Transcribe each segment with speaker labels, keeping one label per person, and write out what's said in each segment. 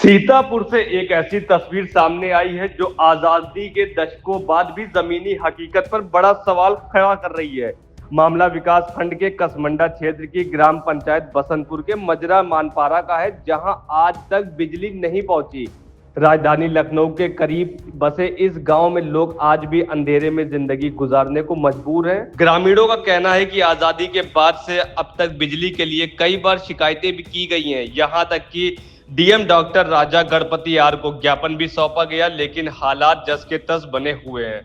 Speaker 1: सीतापुर से एक ऐसी तस्वीर सामने आई है जो आजादी के दशकों बाद भी जमीनी हकीकत पर बड़ा सवाल खड़ा कर रही है। मामला विकास खंड के कसमंडा क्षेत्र की ग्राम पंचायत बसंतपुर के मजरा मानपारा का है, जहां आज तक बिजली नहीं पहुंची। राजधानी लखनऊ के करीब बसे इस गांव में लोग आज भी अंधेरे में जिंदगी गुजारने को मजबूर हैं। ग्रामीणों का कहना है कि आजादी के बाद से अब तक बिजली के लिए कई बार शिकायतें भी की गई हैं। यहां तक कि DM doctor Raja Ganapati R को ज्ञापन भी सौंपा गया, लेकिन हालात जस के तस बने हुए हैं।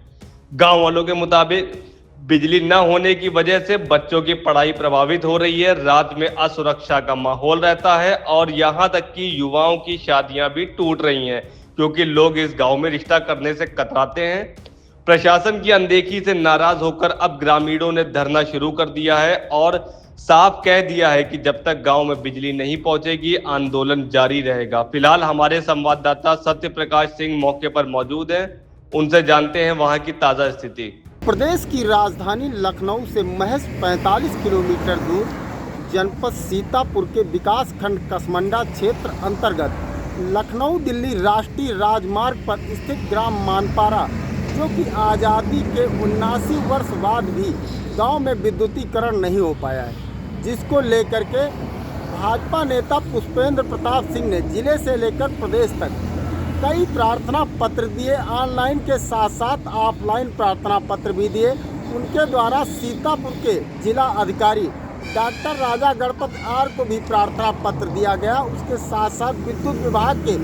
Speaker 1: गांव वालों के मुताबिक बिजली न होने की वजह से बच्चों की पढ़ाई प्रभावित हो रही है, रात में असुरक्षा का माहौल रहता है और यहां तक कि युवाओं की शादियां भी टूट रही हैं, क्योंकि लोग इस गांव में रिश्ता करने से कतराते हैं। प्रशासन की अनदेखी से नाराज होकर अब ग्रामीणों ने धरना शुरू कर दिया है और साफ कह दिया है कि जब तक गांव में बिजली नहीं पहुंचेगी आंदोलन जारी रहेगा। फिलहाल हमारे संवाददाता सत्य प्रकाश सिंह मौके पर मौजूद हैं, उनसे जानते हैं वहां की ताजा स्थिति।
Speaker 2: प्रदेश की राजधानी लखनऊ से महज 45 किलोमीटर दूर जनपद सीतापुर के विकास खंड कसमंडा क्षेत्र अंतर्गत लखनऊ दिल्ली राष्ट्रीय राजमार्ग पर स्थित ग्राम मानपारा, जो कि आज़ादी के 79 वर्ष बाद भी गांव में विद्युतीकरण नहीं हो पाया है, जिसको लेकर के भाजपा नेता पुष्पेंद्र प्रताप सिंह ने जिले से लेकर प्रदेश तक कई प्रार्थना पत्र दिए। ऑनलाइन के साथ साथ ऑफलाइन प्रार्थना पत्र भी दिए। उनके द्वारा सीतापुर के जिला अधिकारी डॉक्टर राजा गणपति आर को भी प्रार्थना पत्र दिया गया। उसके साथ साथ विद्युत विभाग के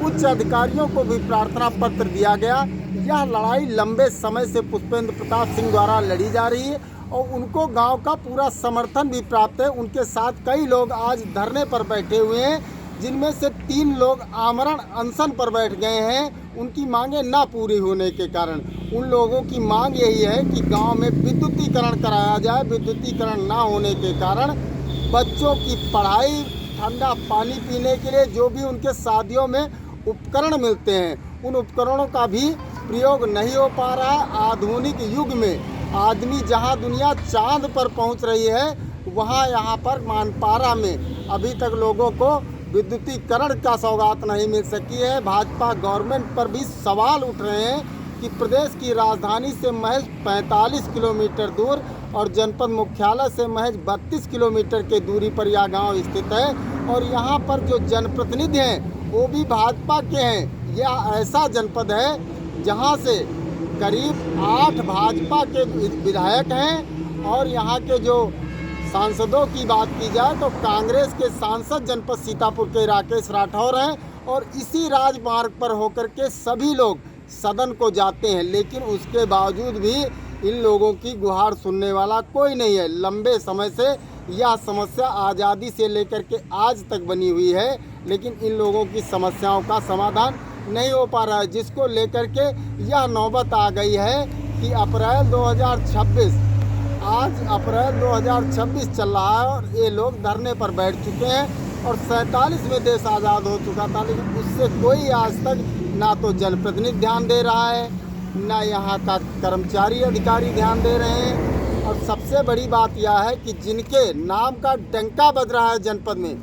Speaker 2: उच्च अधिकारियों को भी प्रार्थना पत्र दिया गया। यह लड़ाई लंबे समय से पुष्पेंद्र प्रताप सिंह द्वारा लड़ी जा रही है और उनको गांव का पूरा समर्थन भी प्राप्त है। उनके साथ कई लोग आज धरने पर बैठे हुए हैं, जिनमें से 3 लोग आमरण अनशन पर बैठ गए हैं, उनकी मांगें ना पूरी होने के कारण। उन लोगों की मांग यही है कि गांव में विद्युतीकरण कराया जाए। विद्युतीकरण ना होने के कारण बच्चों की पढ़ाई, ठंडा पानी पीने के लिए जो भी उनके शादियों में उपकरण मिलते हैं, उन उपकरणों का भी प्रयोग नहीं हो पा रहा है। आधुनिक युग में आदमी जहां दुनिया चांद पर पहुंच रही है, वहां यहाँ पर मानपारा में अभी तक लोगों को विद्युतीकरण का सौगात नहीं मिल सकी है। भाजपा गवर्नमेंट पर भी सवाल उठ रहे हैं कि प्रदेश की राजधानी से महज 45 किलोमीटर दूर और जनपद मुख्यालय से महज 32 किलोमीटर के दूरी पर यह गांव स्थित है और यहां पर जो जनप्रतिनिधि हैं वो भी भाजपा के हैं। यह ऐसा जनपद है जहां से करीब 8 भाजपा के विधायक हैं और यहाँ के जो सांसदों की बात की जाए तो कांग्रेस के सांसद जनपद सीतापुर के राकेश राठौर हैं और इसी राजमार्ग पर होकर के सभी लोग सदन को जाते हैं, लेकिन उसके बावजूद भी इन लोगों की गुहार सुनने वाला कोई नहीं है। लंबे समय से यह समस्या आज़ादी से लेकर के आज तक बनी हुई है, लेकिन इन लोगों की समस्याओं का समाधान नहीं हो पा रहा है, जिसको लेकर के यह नौबत आ गई है कि अप्रैल 2026 आज अप्रैल 2026 चल रहा है और ये लोग धरने पर बैठ चुके हैं और 47 में देश आज़ाद हो चुका था, लेकिन उससे कोई आज तक ना तो जनप्रतिनिधि ध्यान दे रहा है, ना यहाँ का कर्मचारी अधिकारी ध्यान दे रहे हैं। और सबसे बड़ी बात यह है कि जिनके नाम का डंका बज रहा है जनपद में,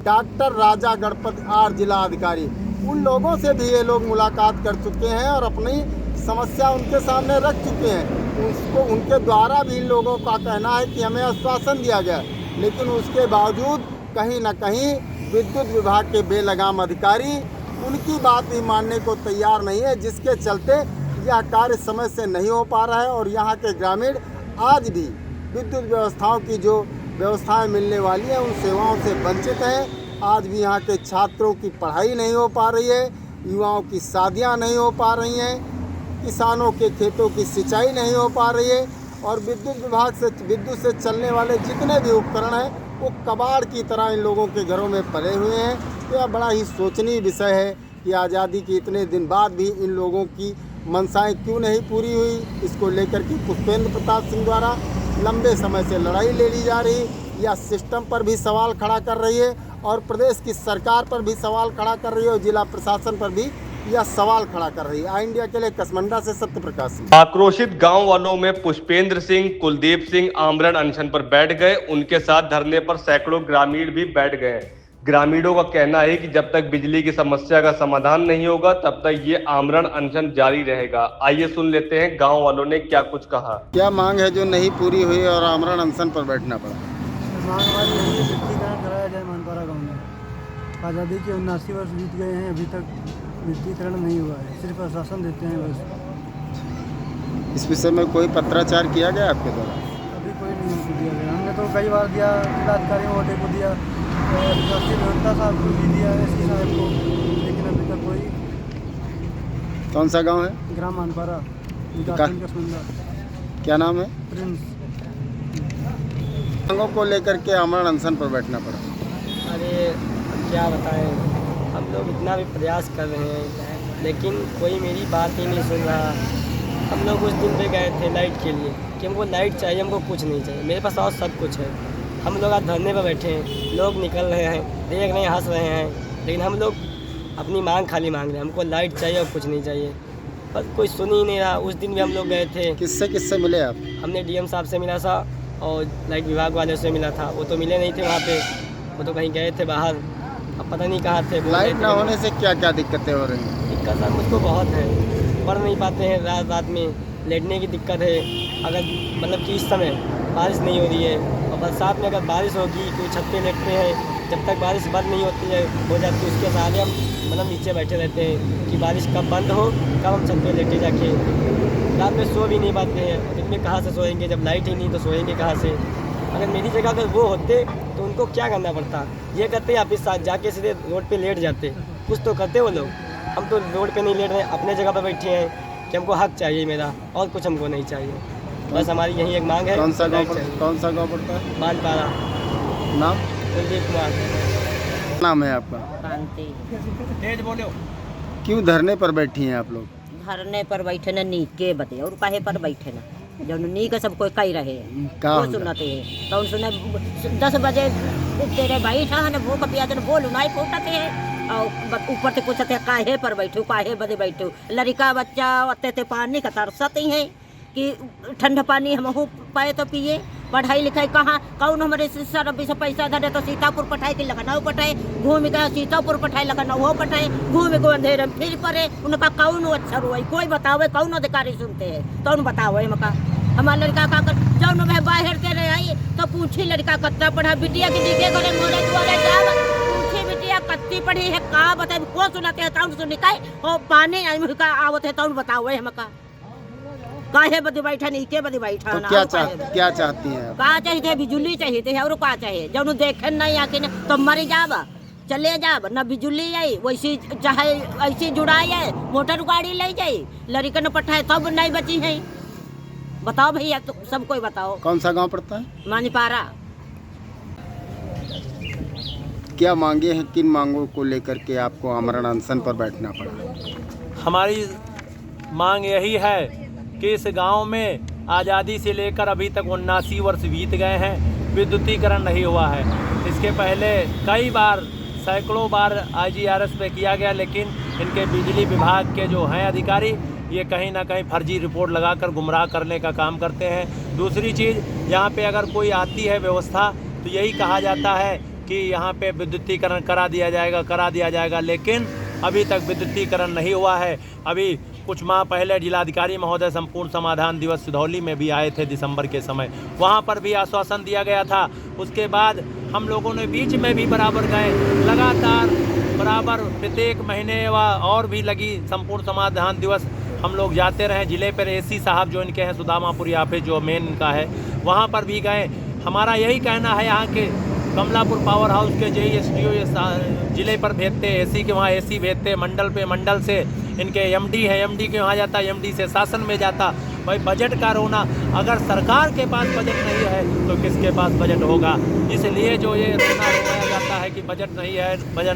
Speaker 2: डॉक्टर राजा गणपति आर जिला अधिकारी, उन लोगों से भी ये लोग मुलाकात कर चुके हैं और अपनी समस्या उनके सामने रख चुके हैं। उसको उनके द्वारा भी इन लोगों का कहना है कि हमें आश्वासन दिया गया, लेकिन उसके बावजूद कहीं ना कहीं विद्युत विभाग के बेलगाम अधिकारी उनकी बात भी मानने को तैयार नहीं है, जिसके चलते यह कार्य समय से नहीं हो पा रहा है और यहाँ के ग्रामीण आज भी विद्युत व्यवस्थाओं की जो व्यवस्थाएं मिलने वाली हैं उन सेवाओं से वंचित हैं। आज भी यहाँ के छात्रों की पढ़ाई नहीं हो पा रही है, युवाओं की शादियाँ नहीं हो पा रही हैं, किसानों के खेतों की सिंचाई नहीं हो पा रही है और विद्युत विभाग से विद्युत से चलने वाले जितने भी उपकरण हैं वो कबाड़ की तरह इन लोगों के घरों में पड़े हुए हैं। तो यह बड़ा ही सोचनीय विषय है कि आज़ादी के इतने दिन बाद भी इन लोगों की मंशाएं क्यों नहीं पूरी हुई। इसको लेकर के पुष्पेंद्र प्रताप सिंह द्वारा लंबे समय से लड़ाई ले ली जा रही, यह सिस्टम पर भी सवाल खड़ा कर रही है और प्रदेश की सरकार पर भी सवाल खड़ा कर रही है और जिला प्रशासन पर भी यह सवाल खड़ा कर रही है। आई इंडिया के लिए कसमंडा से सत्य प्रकाश सिंह।
Speaker 1: आक्रोशित गांव वालों में पुष्पेंद्र सिंह, कुलदीप सिंह आमरण अनशन पर बैठ गए। उनके साथ धरने पर सैकड़ों ग्रामीण भी बैठ गए। ग्रामीणों का कहना है कि जब तक बिजली की समस्या का समाधान नहीं होगा तब तक ये आमरण अनशन जारी रहेगा। आइए सुन लेते हैं गांव वालों ने क्या कुछ कहा।
Speaker 2: क्या मांग है जो नहीं पूरी हुई और आमरण अनशन पर बैठना पड़ा?
Speaker 3: मांग हमारी यही है, विद्युतीकरण कराया जाए मानपारा गाँव में। आज़ादी के 79 वर्ष बीत गए हैं, अभी तक विद्युतीकरण नहीं हुआ है, सिर्फ आश्वासन देते हैं बस।
Speaker 2: इस विषय में कोई पत्राचार किया गया आपके द्वारा?
Speaker 3: अभी कोई नहीं हमको दिया गया। हमने तो कई बार दिया, जिलाधिकारी महोदय को दिया, राष्ट्रीय अभियंता साहब को भी दिया, एसपी साहब को, लेकिन अभी तक कोई।
Speaker 2: कौन सा गांव है?
Speaker 3: ग्राम मानपारा, विकासखंड कसमुंडा।
Speaker 2: क्या नाम है?
Speaker 3: प्रिंस।
Speaker 2: मांगों को लेकर के आमरण अनशन पर बैठना पड़ा।
Speaker 4: अरे क्या बताएं, हम लोग इतना भी प्रयास कर रहे हैं लेकिन कोई मेरी बात ही नहीं सुन रहा। हम लोग उस दिन पे गए थे लाइट के लिए कि हमको लाइट चाहिए, हमको कुछ नहीं चाहिए, मेरे पास और सब कुछ है। हम लोग आज धरने पर बैठे हैं, लोग निकल रहे हैं, देख रहे हैं, हंस रहे हैं, लेकिन हम लोग अपनी मांग खाली मांग रहे हैं। हमको लाइट चाहिए और कुछ नहीं चाहिए, पर कोई सुन ही नहीं रहा। उस दिन भी हम लोग गए थे।
Speaker 2: किससे मिले आप?
Speaker 4: हमने डीएम साहब से मिला था और लाइट विभाग वाले से मिला था। वो तो मिले नहीं थे वहाँ पे, वो तो कहीं गए थे बाहर, अब पता नहीं कहाँ थे।
Speaker 2: लाइट ना होने से क्या क्या दिक्कतें हो रही हैं?
Speaker 4: दिक्कत सर मुझको बहुत है, पढ़ नहीं पाते हैं, रात में लेटने की दिक्कत है। अगर मतलब कि इस समय बारिश नहीं हो रही है और बरसात में अगर बारिश होगी कोई छत पे लेटते हैं, जब तक बारिश बंद नहीं होती है हो जाती है उसके सहारे हम मतलब नीचे बैठे रहते हैं कि बारिश कब बंद हो, कब हम छत पे लेटे जाके। रात में सो भी नहीं पाते हैं और दिन में कहाँ से सोएंगे, जब लाइट ही नहीं तो सोएंगे कहाँ से। अगर मेरी जगह अगर वो होते तो उनको क्या करना पड़ता, ये करते या फिर साथ जाके सीधे रोड पे लेट जाते, कुछ तो करते वो लोग। हम तो रोड पे नहीं लेट रहे, अपने जगह पर बैठे हैं कि हमको हक चाहिए मेरा, और कुछ हमको नहीं चाहिए। बस हमारी यही एक मांग है।
Speaker 2: कौन सा गांव पड़ता है?
Speaker 4: मानपारा।
Speaker 2: नाम?
Speaker 4: कुलदीप कुमार।
Speaker 2: नाम है आपका?
Speaker 5: शांति।
Speaker 4: तेज बोलो।
Speaker 2: क्यों धरने पर बैठी हैं आप लोग?
Speaker 5: धरने पर बैठे न नी के बते और काहे पर बैठे न जब नी का सब कोई कही रहे
Speaker 2: का
Speaker 5: वो सुनते हैं तो सुने 10 बजे तेरे बैठा है न भूख पिया जन बोलू नहीं फूटते हैं और ऊपर से पूछते हैं काहे पर बैठू, काहे बदे बैठू। लड़का बच्चा अत्ते पानी का तरसते हैं कि ठंडा पानी हम हो पाए तो पिए। पढ़ाई लिखाई कहाँ कौन हमारे सर से पैसा धरे तो सीतापुर पठाए कि लखनऊ पठाए, घूम गए सीतापुर पठाए लखनऊ हो पठाए, घूम गए अंधेरे में फिर पड़े। उनका कौन अच्छा रुआ कोई बतावे, कौन अधिकारी सुनते हैं कौन बतावे। मका हमारा लड़का का जौन भाई बाहर के रहे आई तो पूछी लड़का कत्ता पढ़ा, बिटिया की दिखे करे मोरे दुआरे जाव पूछी बिटिया कत्ती पढ़ी है का बताए, को सुनाते हैं कौन सुन निकाय और पानी का आवत है कौन बतावे। हमका काहे बदे बैठा नहीं के बदे बैठा
Speaker 2: तो
Speaker 5: ना
Speaker 2: क्या चाहती हैं आप?
Speaker 5: का चाहिए? बिजुली चाहिए थे और का चाहिए जब देखे नहीं आके न तो मरी जाब चले जाब न बिजुली आई वैसी चाहे ऐसी जुड़ाई है मोटर गाड़ी ले जाई लड़कन पठाए तब नहीं बची है। बताओ भैया तो सब कोई बताओ।
Speaker 2: कौन सा गांव पड़ता है?
Speaker 5: मानीपारा।
Speaker 2: क्या मांगे हैं, किन मांगों को लेकर के आपको आमरण अनशन पर बैठना पड़ा?
Speaker 6: हमारी मांग यही है कि इस गांव में आज़ादी से लेकर अभी तक 79 वर्ष बीत गए हैं, विद्युतीकरण नहीं हुआ है। इसके पहले कई बार सैकड़ों बार IGRS पे किया गया, लेकिन इनके बिजली विभाग के जो हैं अधिकारी ये कहीं ना कहीं फर्जी रिपोर्ट लगाकर गुमराह करने का काम करते हैं। दूसरी चीज़, यहाँ पे अगर कोई आती है व्यवस्था तो यही कहा जाता है कि यहाँ पे विद्युतीकरण करा दिया जाएगा, लेकिन अभी तक विद्युतीकरण नहीं हुआ है। अभी कुछ माह पहले जिलाधिकारी महोदय संपूर्ण समाधान दिवस सिधौली में भी आए थे दिसंबर के समय, वहाँ पर भी आश्वासन दिया गया था। उसके बाद हम लोगों ने बीच में भी बराबर गए, लगातार बराबर प्रत्येक महीने और भी लगी संपूर्ण समाधान दिवस हम लोग जाते रहे। ज़िले पर AC साहब जो इनके हैं सुदामापुरी ऑफिस जो मेन इनका है वहाँ पर भी गए। हमारा यही कहना है यहाँ के कमलापुर पावर हाउस के JSDO ज़िले पर भेजते, AC के वहाँ AC भेजते, मंडल पे मंडल से इनके MD है, MD के वहाँ जाता, MD से शासन में जाता। भाई बजट का रोना, अगर सरकार के पास बजट नहीं है तो किसके पास बजट होगा? इसलिए जो ये रोना रोया जाता है कि बजट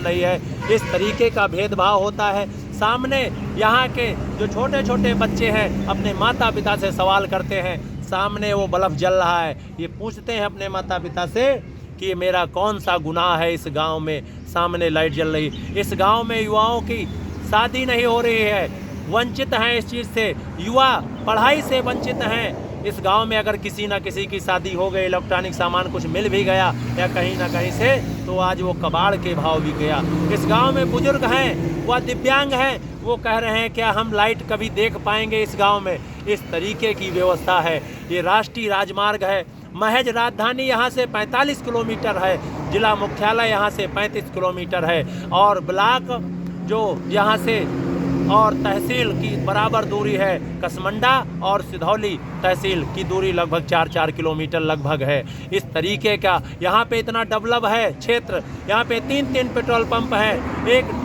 Speaker 6: नहीं है, इस तरीके का भेदभाव होता है। सामने यहाँ के जो छोटे छोटे बच्चे हैं अपने माता पिता से सवाल करते हैं, सामने वो बल्ब जल रहा है, ये पूछते हैं अपने माता पिता से कि मेरा कौन सा गुनाह है इस गांव में सामने लाइट जल रही। इस गांव में युवाओं की शादी नहीं हो रही है, वंचित हैं इस चीज़ से, युवा पढ़ाई से वंचित हैं, इस गांव में अगर किसी ना किसी की शादी हो गई, इलेक्ट्रॉनिक सामान कुछ मिल भी गया या कहीं ना कहीं से, तो आज वो कबाड़ के भाव भी गया। इस गांव में बुजुर्ग हैं, वह दिव्यांग हैं, वो कह रहे हैं क्या हम लाइट कभी देख पाएंगे इस गांव में। इस तरीके की व्यवस्था है। ये राष्ट्रीय राजमार्ग है। महज राजधानी यहाँ से 45 किलोमीटर है, जिला मुख्यालय यहाँ से 35 किलोमीटर है, और ब्लॉक जो यहाँ से और तहसील की बराबर दूरी है। कसमंडा और सिधौली तहसील की दूरी लगभग 4-4 किलोमीटर लगभग है। इस तरीके का यहाँ पे इतना डेवलप है क्षेत्र। यहाँ पे 3 पेट्रोल पंप हैं, एक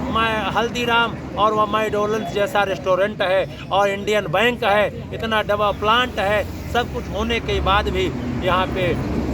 Speaker 6: हल्दीराम और वह मैकडॉनल्ड्स जैसा रेस्टोरेंट है, और इंडियन बैंक है, इतना डबल प्लांट है। सब कुछ होने के बाद भी यहाँ पे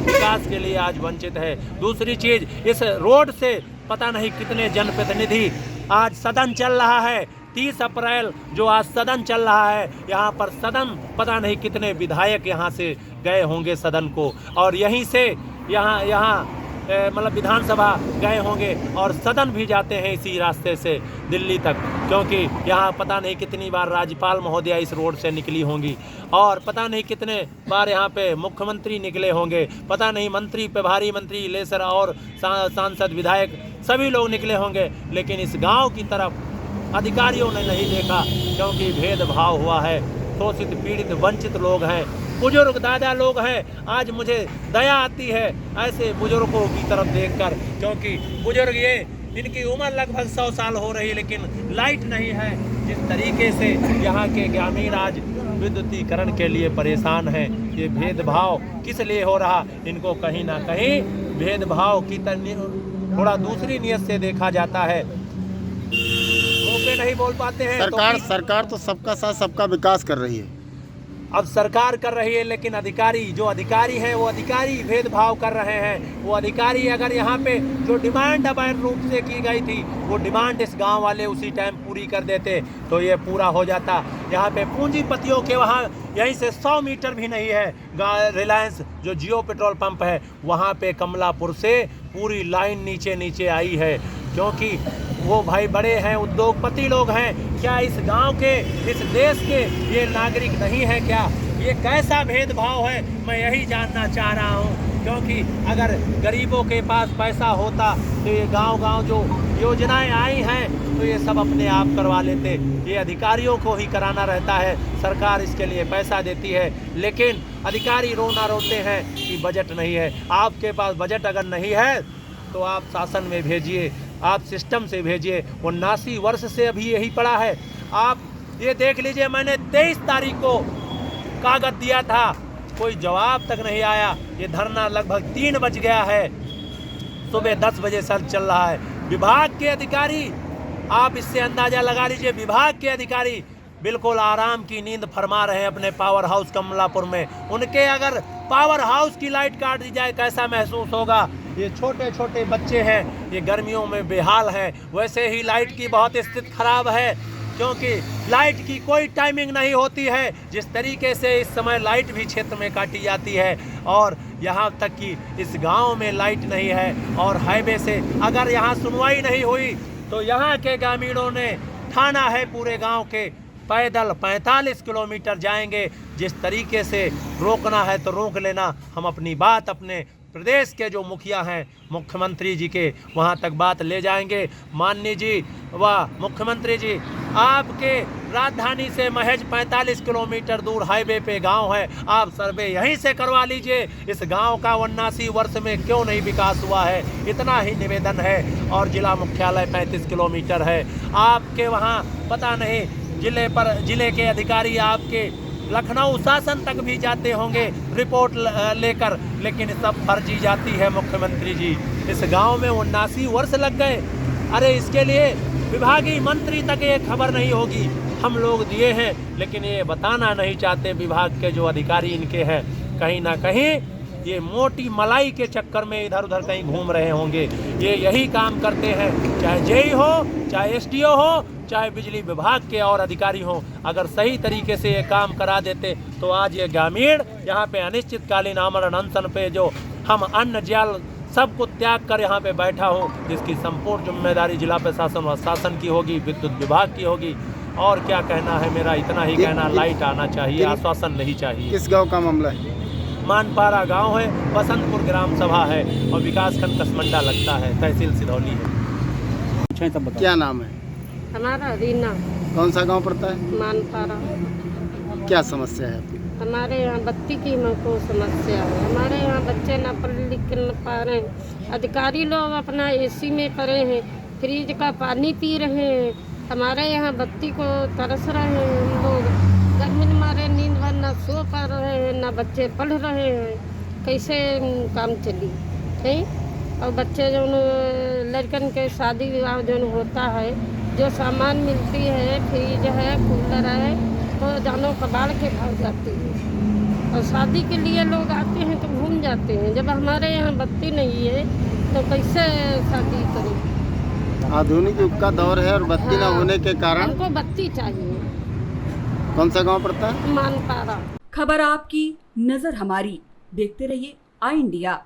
Speaker 6: विकास के लिए आज वंचित है। दूसरी चीज़, इस रोड से पता नहीं कितने जनप्रतिनिधि, आज सदन चल रहा है 30 अप्रैल जो आज सदन चल रहा है, यहाँ पर सदन पता नहीं कितने विधायक यहाँ से गए होंगे सदन को, और यहीं से यहाँ मतलब विधानसभा गए होंगे, और सदन भी जाते हैं इसी रास्ते से दिल्ली तक, क्योंकि यहाँ पता नहीं कितनी बार राज्यपाल महोदया इस रोड से निकली होंगी, और पता नहीं कितने बार यहाँ पे मुख्यमंत्री निकले होंगे, पता नहीं मंत्री, प्रभारी मंत्री, लेसर और सांसद, विधायक सभी लोग निकले होंगे। लेकिन इस गांव की तरफ अधिकारियों ने नहीं देखा, क्योंकि भेदभाव हुआ है। शोषित, पीड़ित, वंचित लोग हैं, बुजुर्ग दादा लोग हैं। आज मुझे दया आती है ऐसे बुजुर्गों की तरफ देखकर, क्योंकि बुजुर्ग ये, इनकी उम्र लगभग 100 साल हो रही, लेकिन लाइट नहीं है। जिस तरीके से यहाँ के ग्रामीण आज विद्युतीकरण के लिए परेशान हैं, ये भेदभाव किस लिए हो रहा, इनको कहीं ना कहीं भेदभाव की थोड़ा दूसरी नियत से देखा जाता है। पे नहीं बोल पाते हैं।
Speaker 2: सरकार तो सबका साथ सबका विकास कर रही है।
Speaker 6: अब सरकार कर रही है, लेकिन अधिकारी, जो अधिकारी हैं वो अधिकारी भेदभाव कर रहे हैं। वो अधिकारी अगर यहाँ पे जो डिमांड अवैध रूप से की गई थी, वो डिमांड इस गांव वाले उसी टाइम पूरी कर देते तो ये पूरा हो जाता। यहाँ पे पूंजीपतियों के वहाँ यहीं से 100 मीटर भी नहीं है रिलायंस जो जियो पेट्रोल पंप है, वहाँ पे कमलापुर से पूरी लाइन नीचे आई है, क्योंकि वो भाई बड़े हैं, उद्योगपति लोग हैं। क्या इस गांव के, इस देश के ये नागरिक नहीं है क्या? ये कैसा भेदभाव है, मैं यही जानना चाह रहा हूँ। क्योंकि अगर गरीबों के पास पैसा होता तो ये गांव जो योजनाएं आई हैं तो ये सब अपने आप करवा लेते। ये अधिकारियों को ही कराना रहता है, सरकार इसके लिए पैसा देती है, लेकिन अधिकारी रोना रोते हैं कि बजट नहीं है। आपके पास बजट अगर नहीं है तो आप शासन में भेजिए, आप सिस्टम से भेजिए। 79 वर्ष से अभी यही पड़ा है। आप ये देख लीजिए, मैंने 23 तारीख को कागज दिया था, कोई जवाब तक नहीं आया। ये धरना लगभग 3 बज गया है, सुबह 10 बजे से चल रहा है। विभाग के अधिकारी, आप इससे अंदाजा लगा लीजिए, विभाग के अधिकारी बिल्कुल आराम की नींद फरमा रहे हैं अपने पावर हाउस कमलापुर में। उनके अगर पावर हाउस की लाइट काट दी जाए कैसा महसूस होगा। ये छोटे छोटे बच्चे हैं, ये गर्मियों में बेहाल हैं। वैसे ही लाइट की बहुत स्थिति खराब है, क्योंकि लाइट की कोई टाइमिंग नहीं होती है। जिस तरीके से इस समय लाइट भी क्षेत्र में काटी जाती है, और यहाँ तक कि इस गांव में लाइट नहीं है, और हाईवे से अगर यहाँ सुनवाई नहीं हुई तो यहाँ के ग्रामीणों ने ठाना है पूरे गांव के पैदल 45 किलोमीटर जाएंगे। जिस तरीके से रोकना है तो रोक लेना। हम अपनी बात अपने प्रदेश के जो मुखिया हैं, मुख्यमंत्री जी के वहाँ तक बात ले जाएंगे। माननीय जी व मुख्यमंत्री जी, आपके राजधानी से महज 45 किलोमीटर दूर हाईवे पे गांव है, आप सर्वे यहीं से करवा लीजिए। इस गांव का 79 वर्ष में क्यों नहीं विकास हुआ है, इतना ही निवेदन है। और जिला मुख्यालय 35 किलोमीटर है। आपके वहाँ पता नहीं जिले के अधिकारी आपके लखनऊ शासन तक भी जाते होंगे रिपोर्ट लेकर, लेकिन सब फर्जी जाती है। मुख्यमंत्री जी, इस गांव में 79 वर्ष लग गए। अरे इसके लिए विभागीय मंत्री तक ये खबर नहीं होगी। हम लोग दिए हैं, लेकिन ये बताना नहीं चाहते। विभाग के जो अधिकारी इनके हैं, कहीं ना कहीं ये मोटी मलाई के चक्कर में इधर उधर कहीं घूम रहे होंगे। ये यही काम करते हैं, चाहे जेई हो, चाहे एसडीओ हो, चाहे बिजली विभाग के और अधिकारी हों। अगर सही तरीके से ये काम करा देते तो आज ये ग्रामीण यहाँ पे अनिश्चितकालीन आमरण अनशन पे जो हम अन्न जल सब को त्याग कर यहाँ पे बैठा हूँ, जिसकी संपूर्ण जिम्मेदारी जिला प्रशासन व शासन की होगी, विद्युत विभाग की होगी। और क्या कहना है मेरा, इतना ही कहना, लाइट आना चाहिए, आश्वासन नहीं चाहिए।
Speaker 2: किस गांव का मामला है?
Speaker 6: मानपारा गांव है, बसंतपुर ग्राम सभा है और विकासखंड कसमंडा लगता है, तहसील सिधौली है।
Speaker 2: क्या नाम है?
Speaker 7: हमारा रीना
Speaker 2: कौन सा गांव पड़ता है?
Speaker 7: मानपारा।
Speaker 2: क्या समस्या है आपकी?
Speaker 7: हमारे यहाँ बत्ती की हमको समस्या है। हमारे यहाँ बच्चे ना पढ़ लिख न पा रहे हैं। अधिकारी लोग अपना एसी में पड़े हैं, फ्रिज का पानी पी रहे हैं। हमारे यहाँ बत्ती को तरस रहे हैं हम लोग। गर्मी में मारे नींद भर ना सो पा रहे हैं, ना बच्चे पढ़ रहे हैं। कैसे काम चली है? और बच्चे जो लड़कन के शादी विवाह जो होता है, जो सामान मिलती है, फ्रिज है, कूलर है, तो जानो कबाड़ के भाग जाती है। और शादी के लिए लोग आते हैं तो घूम जाते हैं। जब हमारे यहाँ बत्ती नहीं है तो कैसे शादी करें?
Speaker 2: आधुनिक युग का दौर है और बत्ती न होने के कारण
Speaker 7: हमको बत्ती चाहिए।
Speaker 2: कौन सा गांव पड़ता है?
Speaker 7: मानपारा।
Speaker 8: खबर आपकी, नजर हमारी। देखते रहिए आई इंडिया।